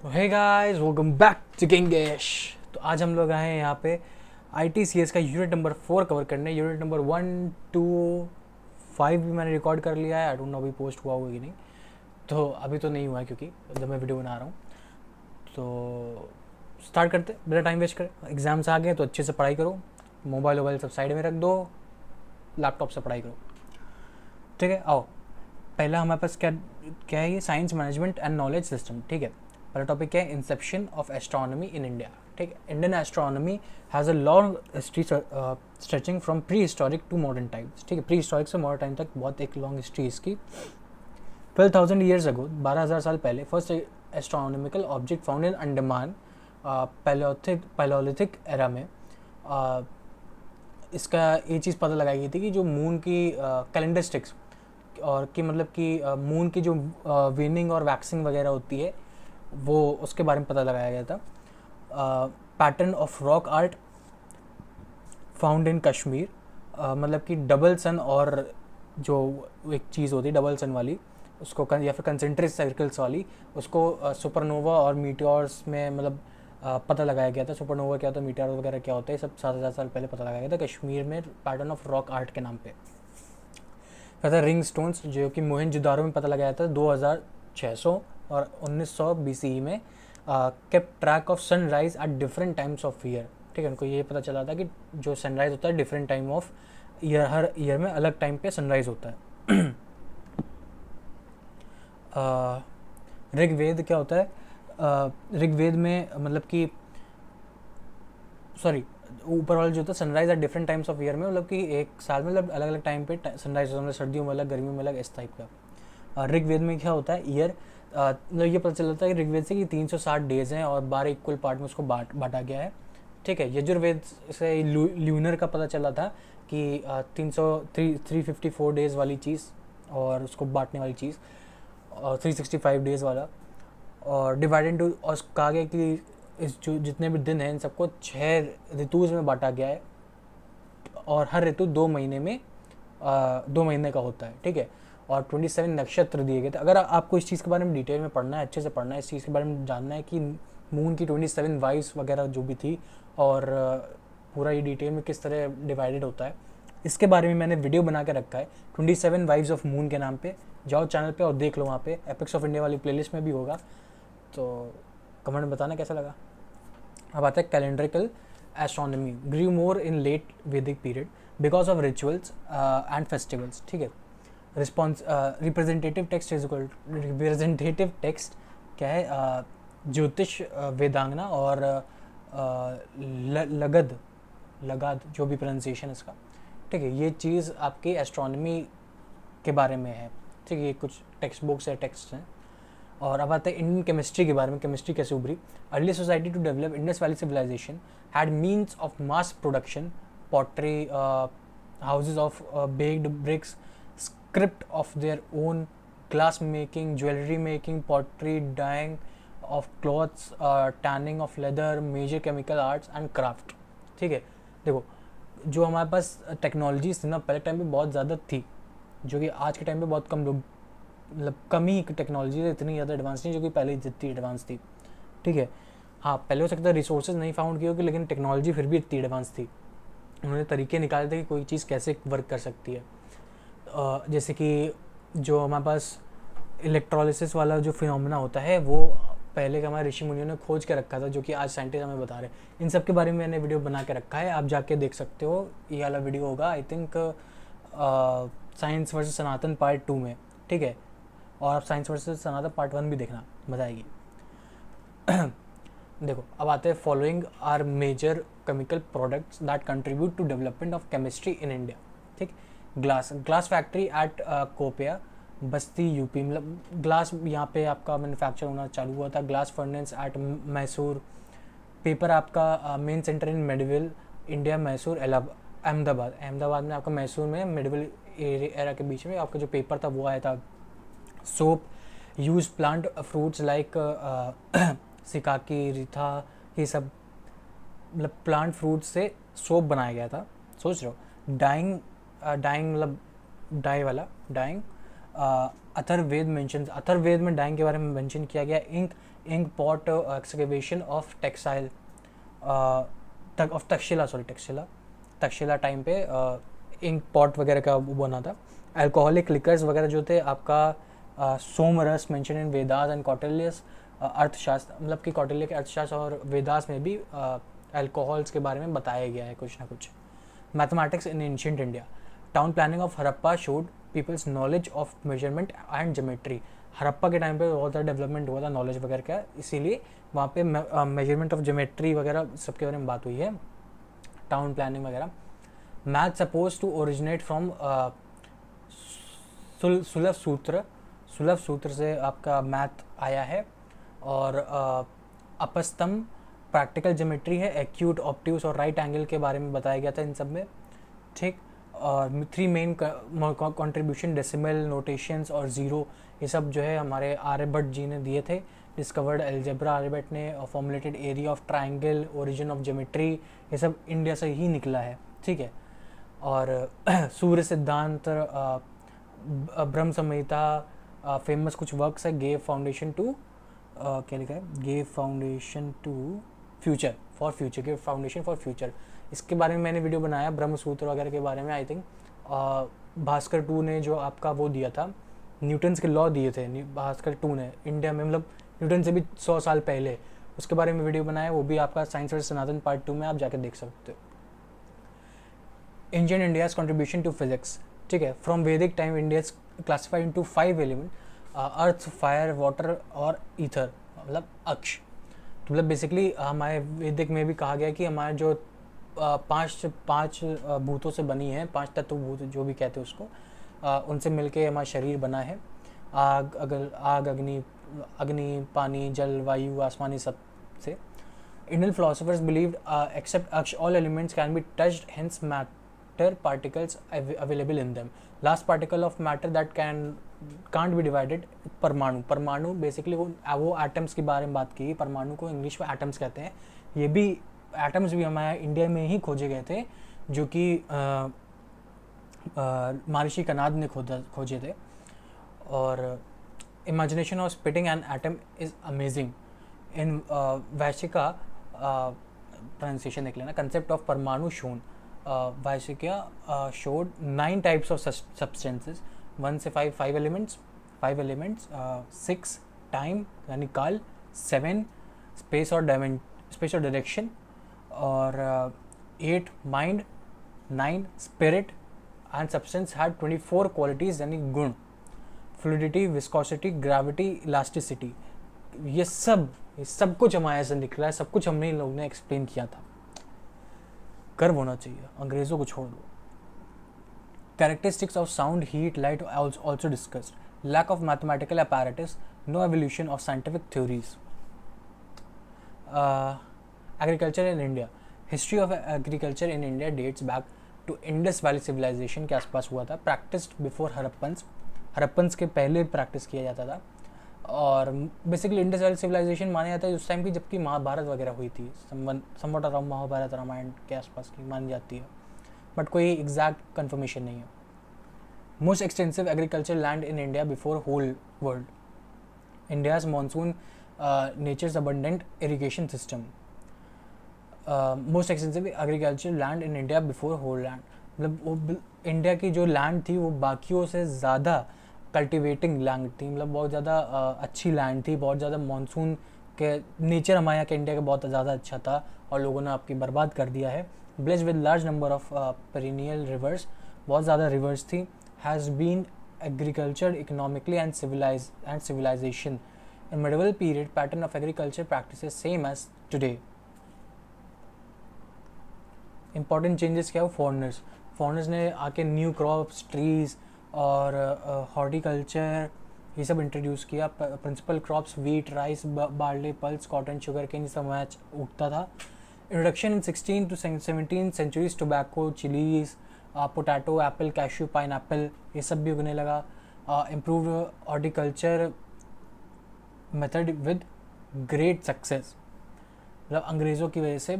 Hey guys, welcome back to किंगेश। तो आज हम लोग आए हैं यहाँ पे ITCS का यूनिट नंबर 4 कवर करने। यूनिट नंबर 1, 2, 5 भी मैंने रिकॉर्ड कर लिया है। आई डोंट नो अभी पोस्ट हुआ होगा कि नहीं, तो अभी तो नहीं हुआ है क्योंकि जब मैं वीडियो बना रहा हूँ। तो स्टार्ट करते बिना टाइम वेस्ट करे। एग्ज़ाम्स आ गए तो अच्छे से पढ़ाई करो, मोबाइल वोबाइल सब साइड में रख दो, लैपटॉप से पढ़ाई करो। ठीक है, आओ। पहला हमारे पास क्या क्या है, ये science management and knowledge system. ठीक है, पहला टॉपिक क्या है, inception of astronomy in India. ठीक है, Indian astronomy has a long history stretching from pre historic to modern times. ठीक है, प्री हिस्टोरिक से मॉडर्न टाइम तक बहुत एक लॉन्ग हिस्ट्री इसकी। 12,000 ईयर्स अगो, 12,000 साल पहले, first astronomical object found in Andaman Palaeolithic era में। इसका ये चीज़ पता लगाई गई थी कि जो मून की कैलेंडर स्टिक्स और कि मतलब कि मून की जो वीनिंग और वैक्सिंग वगैरह होती है, वो उसके बारे में पता लगाया गया था। Pattern of rock art found in Kashmir, मतलब कि डबल सन और जो एक चीज़ होती है डबल सन वाली, उसको या फिर कंसेंट्रिक सर्कल्स वाली, उसको सुपरनोवा और मीटियोर्स में मतलब पता लगाया गया था। सुपरनोवा क्या होता है, मीटियोर वगैरह क्या होता है, सब 7,000 साल पहले पता लगाया गया था कश्मीर में, पैटर्न ऑफ रॉक आर्ट के नाम पे। कहता है रिंग स्टोन्स, जो कि मोहनजोदारो में पता लगाया था 2600 और 1900 BCE में। Kept track of sunrise at different times of year. ठीक है, उनको ये पता चला था कि जो सनराइज होता है different time of year, her year में अलग टाइम पे सनराइज होता है। ऋग्वेद क्या होता है, ऋग्वेद में मतलब कि सॉरी ऊपर वाला जो होता है sunrise at different times of year में, मतलब कि एक साल में मतलब अलग अलग टाइम पे सनराइज होता है, सर्दियों में अलग, गर्मियों में अलग, इस टाइप का। ऋग्वेद में क्या होता है, ईयर मतलब ये पता चलता है कि ऋग्वेद से कि 360 डेज हैं और 12 इक्वल पार्ट में उसको बांटा गया है। ठीक है, यजुर्वेद से ल्यूनर का पता चला था कि 354 डेज वाली चीज़ और उसको बांटने वाली चीज़, और 365 डेज वाला, और डिवाइडेड टू, और कहा गया कि इस जो जितने भी दिन हैं इन सबको 6 ऋतुज में बांटा गया है और हर ऋतु 2 महीने में 2 महीने का होता है। ठीक है, और 27 नक्षत्र दिए गए थे। अगर आपको इस चीज़ के बारे में डिटेल में पढ़ना है, अच्छे से पढ़ना है, इस चीज़ के बारे में जानना है कि मून की 27 वाइव्स वगैरह जो भी थी और पूरा ये डिटेल में किस तरह डिवाइडेड होता है, इसके बारे में मैंने वीडियो बना के रखा है 27 वाइव्स ऑफ मून के नाम पे। जाओ चैनल पे और देख लो, वहाँ पे एपिक्स ऑफ इंडिया वाली प्लेलिस्ट में भी होगा। तो कमेंट में बताना कैसा लगा। अब आता है कैलेंड्रिकल एस्ट्रोनॉमी ग्रू मोर इन लेट वैदिक period because of rituals and festivals. ठीक है, response representative text is equal, representative text क्या है, ज्योतिष वेदांगना और लगाद जो भी प्रोनाउंसिएशन इसका। ठीक है, ये चीज़ आपकी एस्ट्रोनॉमी के बारे में है। ठीक है, ये कुछ टेक्स्ट बुक्स है, टेक्स्ट हैं। और अब आता है इंडियन केमिस्ट्री के बारे में, केमिस्ट्री कैसे उभरी। Early society to develop Indus valley civilization had means of mass production, pottery, houses of baked bricks, script of their own, glass making, jewellery making, pottery, dyeing of clothes, tanning of leather, major chemical arts and craft. ठीक है, देखो जो हमारे पास technologies थी ना पहले time पे बहुत ज़्यादा थी, जो कि आज के टाइम पे बहुत कम लोग, मतलब कम ही टेक्नोलॉजी इतनी ज़्यादा एडवांस नहीं जो कि पहले जितनी एडवांस थी। ठीक है, हाँ पहले हो सकता है रिसोर्सेज नहीं फाउंड किए होगी, लेकिन टेक्नोलॉजी फिर भी इतनी एडवांस थी। उन्होंने तरीके निकाले थे कि कोई चीज़ कैसे वर्क कर सकती है। जैसे कि जो हमारे पास इलेक्ट्रोलिसिस वाला जो फिनोमेना होता है, वो पहले के हमारे ऋषि मुनियों ने खोज के रखा था, जो कि आज साइंटिस्ट हमें बता रहे हैं। इन सब के बारे में मैंने वीडियो बना के रखा है, आप जाके देख सकते हो। ये वाला वीडियो होगा I think science versus Sanatan part 2 में। ठीक है, और आप साइंस वर्सेस सनातन पार्ट 1 भी देखना, मजा आएगी। देखो अब आते हैं following are major chemical products that contribute to development of chemistry in India. ठीक, glass factory at Kopia, Basti, UP, मतलब ग्लास यहाँ पे आपका मैन्युफैक्चर होना चालू हुआ था। Glass furnace at Mysore. Paper आपका main centre in medieval India, Mysore, Ahmedabad में आपका, मैसूर में मेडिवल एरा के बीच में आपका जो पेपर था वो आया था। Soap use plant fruits like shikakai, reetha, ये सब मतलब प्लांट फ्रूट से सोप बनाया गया था। सोच रहे हो, डाइंग मतलब डाई वाला डाइंग। अथर्ववेद मेंशंस, अथर्ववेद में डाइंग के बारे में मेंशन किया गया। Ink ink pot excavation of textile Taxila time पे इंक पॉट वगैरह का वो बना था। अल्कोहलिक लिकर्स वगैरह जो थे आपका सोमरस मेंशन इन वेदास एंड कौटिल्यस अर्थशास्त्र, मतलब कि कौटिल्य के अर्थशास्त्र और वेदास में भी अल्कोहल्स के बारे में बताया गया है कुछ ना कुछ। Mathematics in ancient India, town planning of Harappa showed peoples knowledge of measurement and geometry. Harappa के टाइम पे बहुत ज़्यादा डेवलपमेंट हुआ था नॉलेज वगैरह का, इसीलिए वहाँ पे मेजरमेंट ऑफ ज्योमेट्री वगैरह सबके बारे में बात हुई है, टाउन प्लानिंग वगैरह। Math suppose to originate from Sulabh Sutra से आपका मैथ आया है। और अपस्तम प्रैक्टिकल ज्योमेट्री है, एक्यूट, ऑप्ट्यूस और राइट एंगल के बारे में बताया गया था इन सब में, ठीक। और 3 मेन कंट्रीब्यूशन डेसिमल नोटेशंस और ज़ीरो, ये सब जो है हमारे आर्यभट्ट जी ने दिए थे। डिस्कवर्ड अलजेब्रा आर्यभट्ट ने, formulated area of triangle, origin of geometry, ये सब इंडिया से ही निकला है, ठीक है। और सूर्य सिद्धांत, ब्रह्म संहिता, फेमस कुछ वर्क्स है। गेव फाउंडेशन टू क्या लिखा है, gave foundation to future for future, gave foundation for future, इसके बारे में मैंने वीडियो बनाया, ब्रह्म सूत्र वगैरह के बारे में। आई थिंक भास्कर 2 ने जो आपका वो दिया था, न्यूटन्स के लॉ दिए थे भास्कर 2 ने इंडिया में, मतलब न्यूटन से भी 100 साल पहले, उसके बारे में वीडियो बनाया, वो भी आपका साइंस और सनातन पार्ट 2 में आप जाकर देख सकते हो। Ancient India's contribution to physics, ठीक है। From Vedic time India is classified into 5 element, earth, fire, water और ईथर, मतलब अक्ष। तो मतलब बेसिकली हमारे वैदिक में भी कहा गया कि हमारे जो पांच भूतों से बनी है, 5 तत्व भूत जो भी कहते हैं उसको, उनसे मिलके हमारा शरीर बना है। आग, अग्नि, पानी, जल, वायु, आसमानी सब से। Indian philosophers believed except Aksh all elements can be touched, hence matter particles available in them. Last particle of matter that can't be divided, परमाणु बेसिकली वो एटम्स के बारे में बात की, परमाणु को इंग्लिश में एटम्स कहते हैं। ये भी एटम्स भी हमारे इंडिया में ही खोजे गए थे, जो कि महर्षि कनाद ने खोजे थे। और imagination of splitting an atom is amazing in Vaisheshika, pronunciation देख लेना, concept of paramanu shown. Vaisheshika showed 9 types of substances, 1 से 5 एलिमेंट्स, 6 टाइम यानी काल, 7 स्पेस और डायरेक्शन, और 8 mind, 9 spirit, and substance had 24 qualities यानी गुण, फ्लूइडिटी, विस्कोसिटी, ग्रेविटी, इलास्टिसिटी। ये सब कुछ हमारे से निकला है, सब कुछ हमने इन लोगों ने एक्सप्लेन किया था। गर्व होना चाहिए, अंग्रेजों को छोड़ दो। Characteristics of sound, heat, light also discussed. Lack of mathematical apparatus, no evolution of scientific theories. Agriculture in India. History of agriculture in India dates back to Indus Valley Civilization के आसपास हुआ था। Practiced before हड़प्पन्स के पहले practice किया जाता था। और बेसिकली इंडस वैली सिविलाइजेशन माना जाता है उस टाइम की जबकि महाभारत वगैरह हुई थी, समवट अराउंड महाभारत रामायण के आसपास की मानी जाती है, बट कोई एग्जैक्ट कंफर्मेशन नहीं है। Most extensive agriculture land in India before whole world, India's monsoon nature's abundant irrigation system. Most extensive agriculture land in India before whole land, मतलब वो इंडिया की जो लैंड थी वो बाकियों से ज़्यादा कल्टिवेटिंग लैंड थी, मतलब बहुत ज़्यादा अच्छी लैंड थी, बहुत ज़्यादा मानसून के नेचर हमारे यहाँ के इंडिया का बहुत ज़्यादा अच्छा था और लोगों ने आपकी बर्बाद कर दिया है। Blessed with large number of perennial rivers, बहुत ज़्यादा रिवर्स थी। Has been agriculture economically and civilization in medieval period, pattern of agriculture practices same as today. Important changes क्या हो, फॉरेनर्स ने आके न्यू क्रॉप्स, ट्रीज और हॉर्टिकल्चर ये सब इंट्रोड्यूस किया। Principal crops wheat, rice, barley, pulse, cotton, sugar cane, ये सब मैच उगता था। Introduction in 16 to 17 centuries, tobacco, chillies, potato, Apple, cashew, pine Apple, ये सब भी उगने लगा। Improved horticulture method with great success, मतलब अंग्रेज़ों की वजह से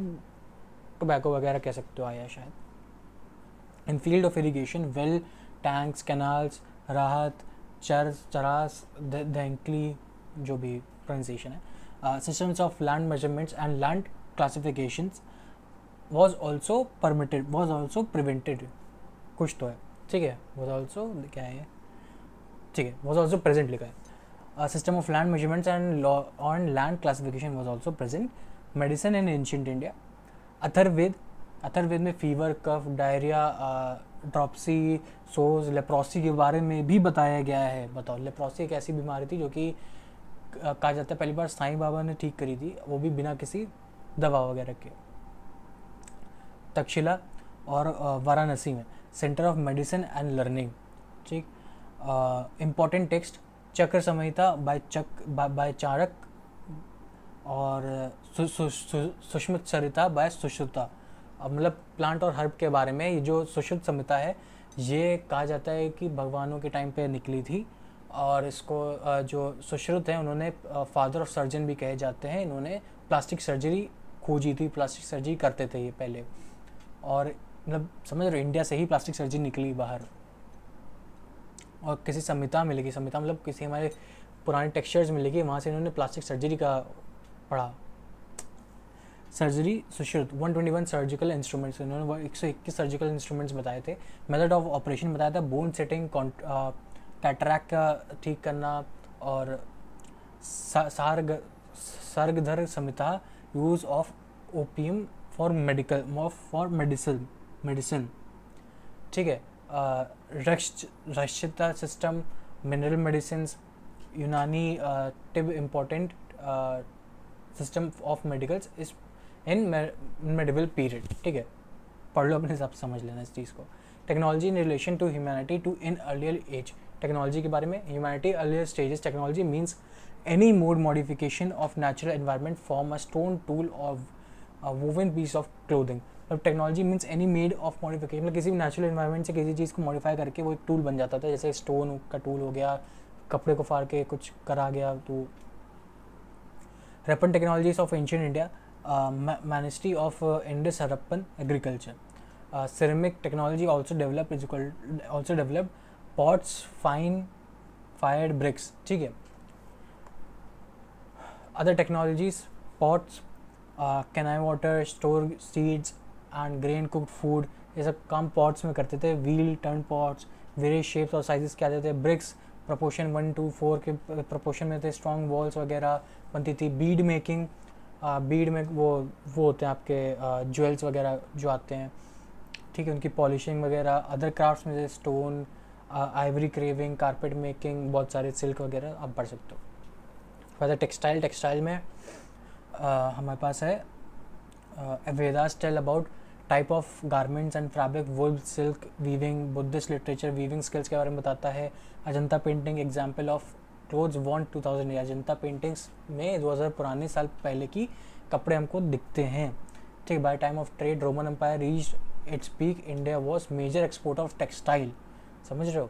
टोबैको वगैरह कह सकते हो आया शायद। In field of irrigation, well, tanks, canals, rahat, charas, धैंकली, जो भी प्रोनाउंसिएशन है, systems of land measurements and land classifications was also permitted, was also prevented, कुछ तो है, ठीक है, was also क्या है, ठीक है, was also present लिखा है. System of land measurements and law on land classification was also present. Medicine in ancient India. Atharvaveda में फीवर, कफ, डायरिया, ड्रॉप्सी, सोज, लेप्रोसी के बारे में भी बताया गया है. बताओ, लेप्रोसी एक ऐसी बीमारी थी जो कि कहा जाता है पहली बार साईं बाबा ने ठीक करी थी, वो भी बिना किसी दवा वगैरह के. तक्षशिला और वाराणसी में centre of medicine and learning. ठीक. इम्पॉर्टेंट टेक्स्ट चक्र संहिता बाय चाणक और सुश्रुत सरिता बाय सुश्रुता. मतलब प्लांट और हर्ब के बारे में ये जो सुश्रुत संहिता है, ये कहा जाता है कि भगवानों के टाइम पे निकली थी. और इसको जो सुश्रुत हैं उन्होंने फादर ऑफ सर्जन भी कहे जाते हैं. इन्होंने प्लास्टिक सर्जरी खोजी थी, प्लास्टिक सर्जरी करते थे ये पहले. और मतलब समझ रहे हो, इंडिया से ही प्लास्टिक सर्जरी निकली बाहर. और किसी संहिता मिलेगी, संहिता मतलब किसी हमारे पुराने टेक्सचर्स मिलेगी, वहाँ से इन्होंने प्लास्टिक सर्जरी का पढ़ा. सर्जरी सुश्रुत 121 सर्जिकल इंस्ट्रूमेंट्स, इन्होंने 121 सर्जिकल इंस्ट्रूमेंट्स बताए थे. मेथड ऑफ ऑपरेशन बताया था, बोन सेटिंग, कैटरैक्ट का ठीक करना. और Sharngadhara Samhita use of opium for medicine. ठीक है. रक्षिता system, mineral medicine, Unani Tibb important system of medicals is in medieval period. ठीक है, पढ़ लो अपने हिसाब से, समझ लेना इस चीज़ को. Technology in relation to humanity to in earlier age. Technology के बारे में, humanity earlier stages. Technology means any mode modification of natural environment form a stone tool or woven piece of clothing. मतलब technology means any made of modification, मतलब किसी भी natural environment से किसी चीज़ को मॉडिफाई करके वो एक टूल बन जाता था. जैसे स्टोन का टूल हो गया, कपड़े को फाड़ के कुछ करा गया. तो रेपन technologies of ancient India, Ministry of Indus Harappan agriculture. Ceramic technology also developed pots, fine fired bricks. ठीक है. Other technologies, pots, canine water, store seeds and grain cooked food. ये सब काम pots में करते थे. Wheel turn pots, various shapes और sizes के आते थे. Bricks proportion 1:4 के proportion में थे. Strong walls वगैरह बनती थी. Bead making, बीड में वो होते हैं आपके ज्वेल्स वगैरह जो आते हैं. ठीक है, उनकी पॉलिशिंग वगैरह. अदर क्राफ्ट्स में stone, Ivory craving, carpet making, बहुत सारे सिल्क वगैरह आप पढ़ सकते हो. फर्दर टेक्सटाइल में हमारे पास है Vedas tell about type of garments and fabric, wool, silk, weaving. Buddhist literature weaving skills के बारे में बताता है. Ajanta painting example of clothes वॉन्ट 2000. अजंता पेंटिंग्स में 2000 पुराने साल पहले की कपड़े हमको दिखते हैं. ठीक. By time of trade Roman empire reach its peak, India was major export of textile. समझ रहे हो,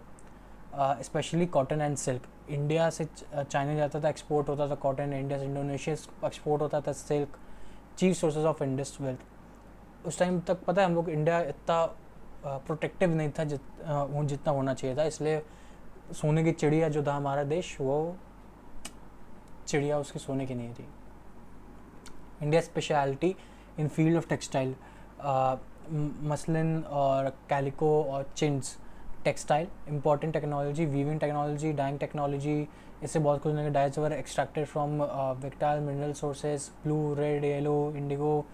specially cotton and silk. India से चाइना जाता था, एक्सपोर्ट होता था कॉटन. इंडिया से इंडोनेशिया एक्सपोर्ट होता था silk. Chief sources of Indus wealth. उस टाइम तक पता है हम लोग, इंडिया इतना प्रोटेक्टिव नहीं था जितना होना चाहिए था. इसलिए सोने की चिड़िया जो था हमारा देश, वो चिड़िया उसकी सोने की नहीं थी. India speciality in field of textile, muslin और कैलिको और chintz. Textile important technology, weaving technology, dyeing technology. इससे बहुत कुछ नहीं. Dyes were extracted from vegetable mineral sources. Blue, red, yellow, indigo,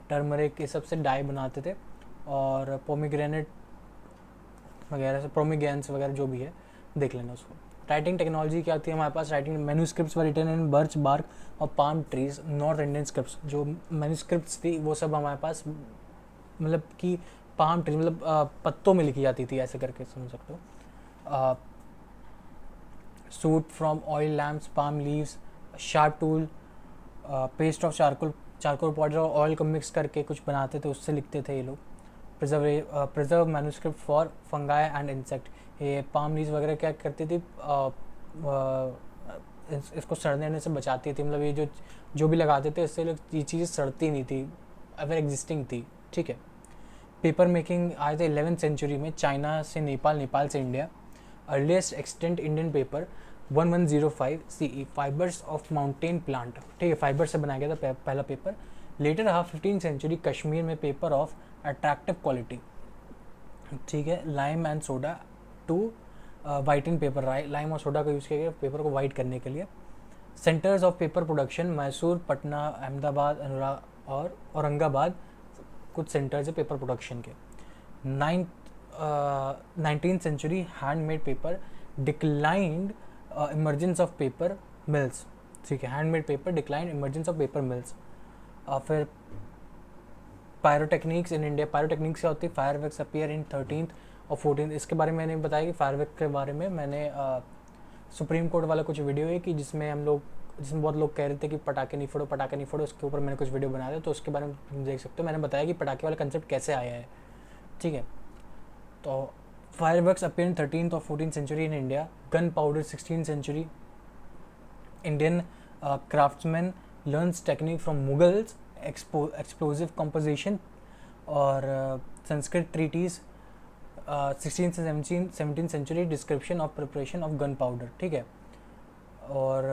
turmeric, ये सब से डाई बनाते थे. और पोमीग्रेनेट वगैरह से, प्रोमिगेंस वगैरह जो भी है देख लेना उसको. राइटिंग टेक्नोलॉजी क्या थी हमारे पास? Writing manuscripts were written in birch bark और palm trees. North Indian scripts जो मैन्यूस्क्रिप्ट्स थी वो सब हमारे पास, मतलब कि पाम ट्री मतलब पत्तों में लिखी जाती थी, ऐसे करके समझ सकते हो. Suit from oil lamps, palm leaves, sharp tool, paste of charcoal powder और ऑयल को मिक्स करके कुछ बनाते थे, उससे लिखते थे ये लोग. Preserve manuscript for fungi and insect. ये पाम लीव्स वगैरह क्या करती थी, इसको सड़ने से बचाती थी. मतलब ये जो भी लगाते थे इससे ये चीज़ सड़ती नहीं थी, एवर एग्जिस्टिंग थी. ठीक है. पेपर मेकिंग आए थे 11th सेंचुरी में, चाइना से नेपाल, नेपाल से India. Earliest extant Indian paper 1105 CE, fibres of mountain plant, ठीक है, फाइबर से बनाया गया था पहला paper. Later half 15 century Kashmir में पेपर ऑफ अट्रैक्टिव क्वालिटी, ठीक है, lime and soda to whiten paper, lime और सोडा का यूज़ किया गया पेपर को वाइट करने के लिए। Centres of paper production Mysore, Patna, Ahmedabad, अनुराग और औरंगाबाद कुछ सेंटर्स है पेपर प्रोडक्शन के। 19th century handmade paper declined emergence of paper mills, ठीक है, handmade paper declined emergence of paper mills. फिर पायरोटेक्निक्स इन इंडिया, पायरोटेक्निक्स क्या होती है, फायरवर्क्स अपीयर इन 13th और 14th, इसके बारे में मैंने बताया कि फायरवर्क के बारे में मैंने सुप्रीम कोर्ट वाला कुछ वीडियो है कि जिसमें बहुत लोग कह रहे थे कि पटाखे नहीं फोड़ो, उसके ऊपर मैंने कुछ वीडियो बनाया था, तो उसके बारे में तुम देख सकते हो। मैंने बताया कि पटाखे वाला कंसेप्ट कैसे आया है, ठीक है। तो फायरवर्क्स अपीयर इन 13th और 14th century in India, gunpowder 16th century, Indian craftsman learns technique from Mughals, explosive composition और संस्कृत ट्रीटीज 16th से 17th century, description of preparation of gunpowder, ठीक है। और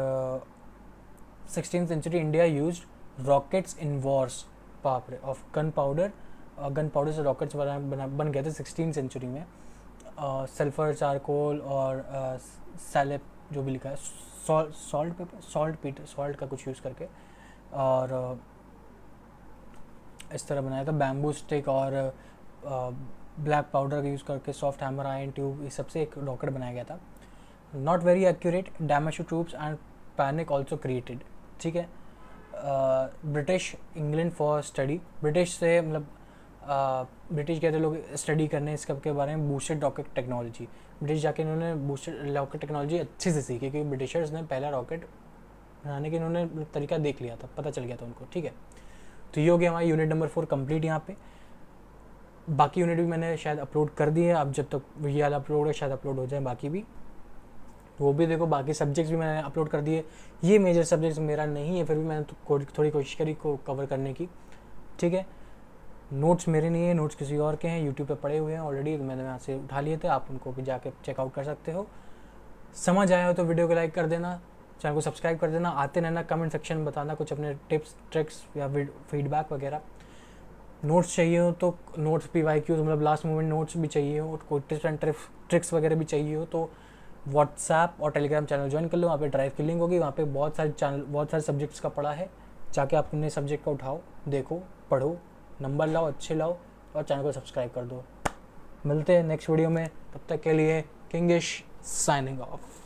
16th century India used rockets in wars, बाप रे, of gunpowder से rockets बन गए थे 16th सेंचुरी में। सल्फर, चारकोल और सैलेप जो भी लिखा है, सॉल्ट का कुछ यूज़ करके, और इस तरह बनाया था। बैम्बू स्टिक और ब्लैक पाउडर का यूज़ करके, सॉफ्ट हैमर, आयरन ट्यूब, इस सबसे एक रॉकेट बनाया गया था। Not very accurate, damage to troops and panic also created, ठीक है। British England for study, British से मतलब ब्रिटिश कहते लोग स्टडी करने इस के बारे में, बूस्टेड रॉकेट टेक्नोलॉजी, ब्रिटिश जाके इन्होंने बूस्टेड रॉकेट टेक्नोलॉजी अच्छे से सीखी, क्योंकि ब्रिटिशर्स ने पहला रॉकेट बनाने के इन्होंने तरीका देख लिया था, पता चल गया था उनको, ठीक है। तो ये हो गया हमारा यूनिट नंबर 4 कंप्लीट। यहाँ पे बाकी यूनिट भी मैंने शायद अपलोड कर दिए हैं, अब जब तक ये वाला अपलोड है शायद अपलोड हो जाए बाकी भी, तो वो भी देखो। बाकी सब्जेक्ट्स भी मैंने अपलोड कर दिए, ये मेजर सब्जेक्ट्स मेरा नहीं है, फिर भी मैंने थोड़ी कोशिश करी को कवर करने की, ठीक है। नोट्स मेरे नहीं है, नोट्स किसी और के हैं, यूट्यूब पे पड़े हुए हैं ऑलरेडी, तो मैंने यहाँ से उठा लिए थे, आप उनको भी जाके चेकआउट कर सकते हो। समझ आया हो तो वीडियो को लाइक कर देना, चैनल को सब्सक्राइब कर देना, आते रहना, कमेंट सेक्शन में बताना कुछ अपने टिप्स ट्रिक्स या फीडबैक वगैरह। नोट्स चाहिए हो तो नोट्स PYQ मतलब लास्ट मोमेंट नोट्स भी चाहिए हो, कोई टिप्स एंड ट्रिक्स वगैरह भी चाहिए हो तो व्हाट्सएप और टेलीग्राम चैनल ज्वाइन कर लो, वहाँ पे ड्राइव की लिंक होगी, वहाँ पे बहुत सारे सब्जेक्ट्स का पढ़ा है, जाके आप अपने सब्जेक्ट का उठाओ, देखो, पढ़ो, नंबर लाओ, अच्छे लाओ और चैनल को सब्सक्राइब कर दो। मिलते हैं नेक्स्ट वीडियो में, तब तक के लिए किंगिश साइनिंग ऑफ।